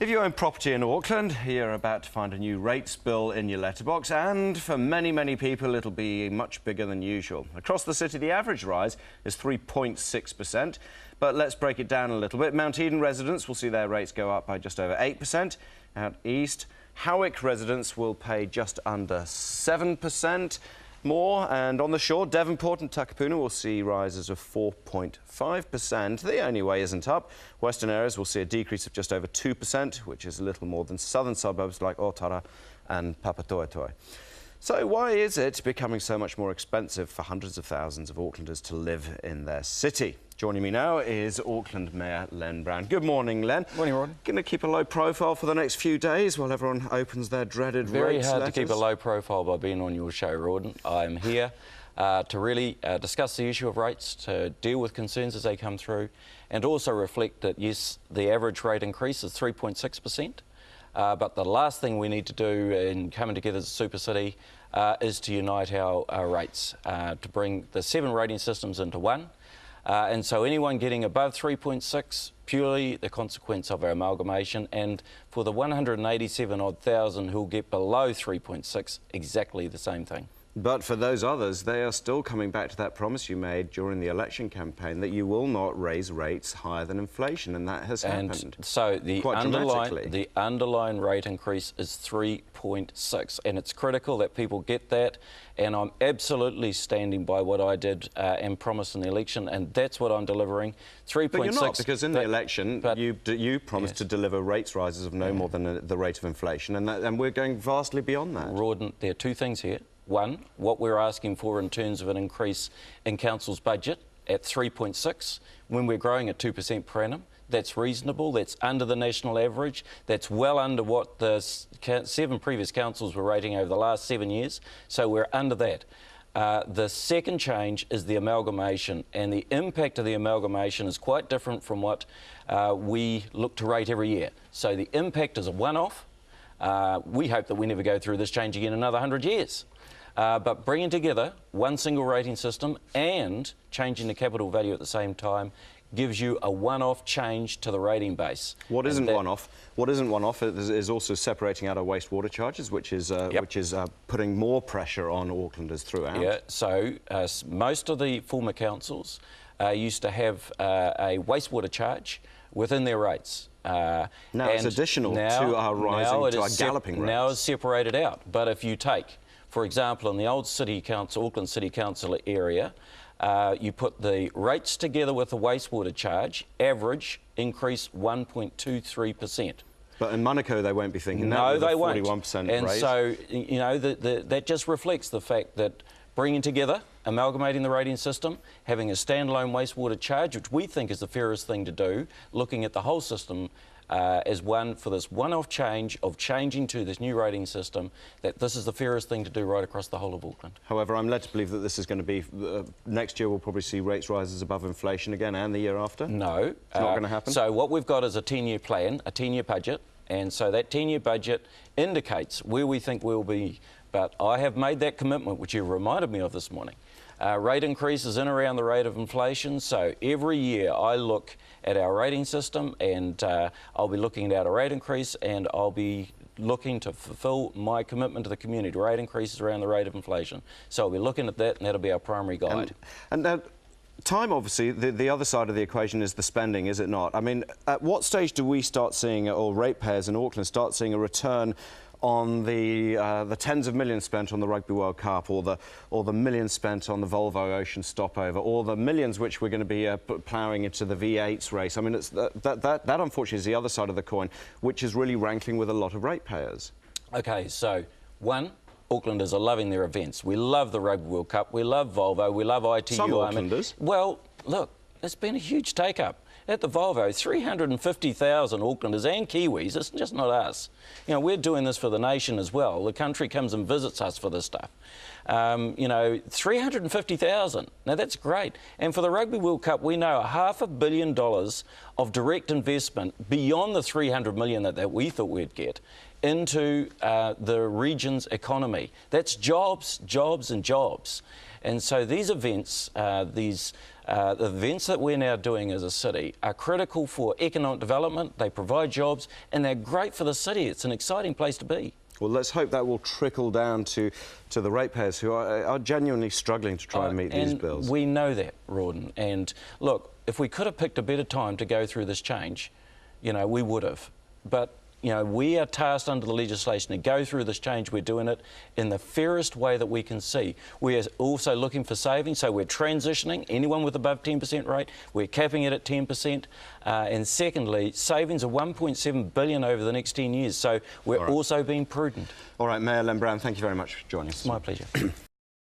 If you own property in Auckland, you're about to find a new rates bill in your letterbox, and for many, many people it'll be much bigger than usual. Across the city, the average rise is 3.6%, but let's break it down a little bit. Mount Eden residents will see their rates go up by just over 8%. Out east, Howick residents will pay just under 7% more, and on the shore, Devonport and Takapuna will see rises of 4.5%. The only way isn't up. Western areas will see a decrease of just over 2%, which is a little more than southern suburbs like Otara and Papatoetoe. So why is it becoming so much more expensive for hundreds of thousands of Aucklanders to live in their city? Joining me now is Auckland Mayor Len Brown. Good morning, Len. Morning, Rod. Going to keep a low profile for the next few days while everyone opens their dreaded Very rates hard letters. to keep a low profile by being on your show, Rod. I'm here to really discuss the issue of rates, to deal with concerns as they come through, and also reflect that, yes, the average rate increase is 3.6%. But the last thing we need to do in coming together as a super city is to unite our rates, to bring the 7 rating systems into one. And so anyone getting above 3.6, purely the consequence of our amalgamation, and for the 187 odd thousand who'll get below 3.6, exactly the same thing. But for those others, they are still coming back to that promise you made during the election campaign that you will not raise rates higher than inflation, and that has happened. And so the underlying rate increase is 3.6, and it's critical that people get that, and I'm absolutely standing by what I did and promised in the election, and that's what I'm delivering, 3.6. But you're not, because in the election you promised to deliver rates rises of no more than the rate of inflation, and we're going vastly beyond that. Rawdon, there are two things here. One, what we're asking for in terms of an increase in council's budget at 3.6, when we're growing at 2% per annum. That's reasonable, that's under the national average, that's well under what the 7 previous councils were rating over the last 7 years, so we're under that. The second change is the amalgamation, and the impact of the amalgamation is quite different from what we look to rate every year. So the impact is a one-off. We hope that we never go through this change again in another 100 years. But bringing together one single rating system and changing the capital value at the same time gives you a one-off change to the rating base. What isn't one-off? What isn't one-off is also separating out our wastewater charges, which is putting more pressure on Aucklanders throughout. Yeah. So most of the former councils used to have a wastewater charge within their rates. Now it's additional to our rising, to our galloping rates. Now it's separated out. But if you take, for example, in the old City Council, Auckland City Council area, you put the rates together with the wastewater charge, average increase 1.23%. But in Manukau they won't be thinking that. No, they won't. 41% and raise. So, you know, that just reflects the fact that bringing together, amalgamating the rating system, having a standalone wastewater charge, which we think is the fairest thing to do, looking at the whole system as one for this one-off change of changing to this new rating system, that this is the fairest thing to do right across the whole of Auckland. However, I'm led to believe that this is going to be, next year we'll probably see rates rises above inflation again, and the year after? No. It's not going to happen? So what we've got is a 10-year plan, a 10-year budget, and so that 10-year budget indicates where we think we'll be. But I have made that commitment, which you reminded me of this morning. Rate increases in around the rate of inflation, so every year I look at our rating system, and I'll be looking at our rate increase, and I'll be looking to fulfil my commitment to the community. Rate increases around the rate of inflation. So I'll be looking at that, and that'll be our primary guide. And now, time, obviously, the other side of the equation is the spending, is it not? I mean, at what stage do we start seeing, or ratepayers in Auckland start seeing a return on the tens of millions spent on the Rugby World Cup, or the millions spent on the Volvo Ocean stopover, or the millions which we're going to be ploughing into the V8's race? I mean, it's that unfortunately is the other side of the coin, which is really rankling with a lot of ratepayers. OK, so one, Aucklanders are loving their events. We love the Rugby World Cup, we love Volvo, we love ITU. Some Aucklanders. Well, look, it's been a huge take-up. At the Volvo, 350,000 Aucklanders and Kiwis, it's just not us. You know, we're doing this for the nation as well. The country comes and visits us for this stuff. You know, 350,000. Now, that's great. And for the Rugby World Cup, we know $500 million of direct investment beyond the 300 million that we thought we'd get into the region's economy. That's jobs, jobs and jobs. And so these events, these The events that we're now doing as a city are critical for economic development, they provide jobs, and they're great for the city. It's an exciting place to be. Well, let's hope that will trickle down to the ratepayers who are genuinely struggling to try and meet these bills. We know that, Rawdon. And look, if we could have picked a better time to go through this change, you know, we would have. But, you know, we are tasked under the legislation to go through this change. We're doing it in the fairest way that we can see. We're also looking for savings, so we're transitioning anyone with above 10% rate. We're capping it at 10%. And secondly, savings of $1.7 billion over the next 10 years. So we're also being prudent. All right, Mayor Len Brown, thank you very much for joining us. It's my pleasure.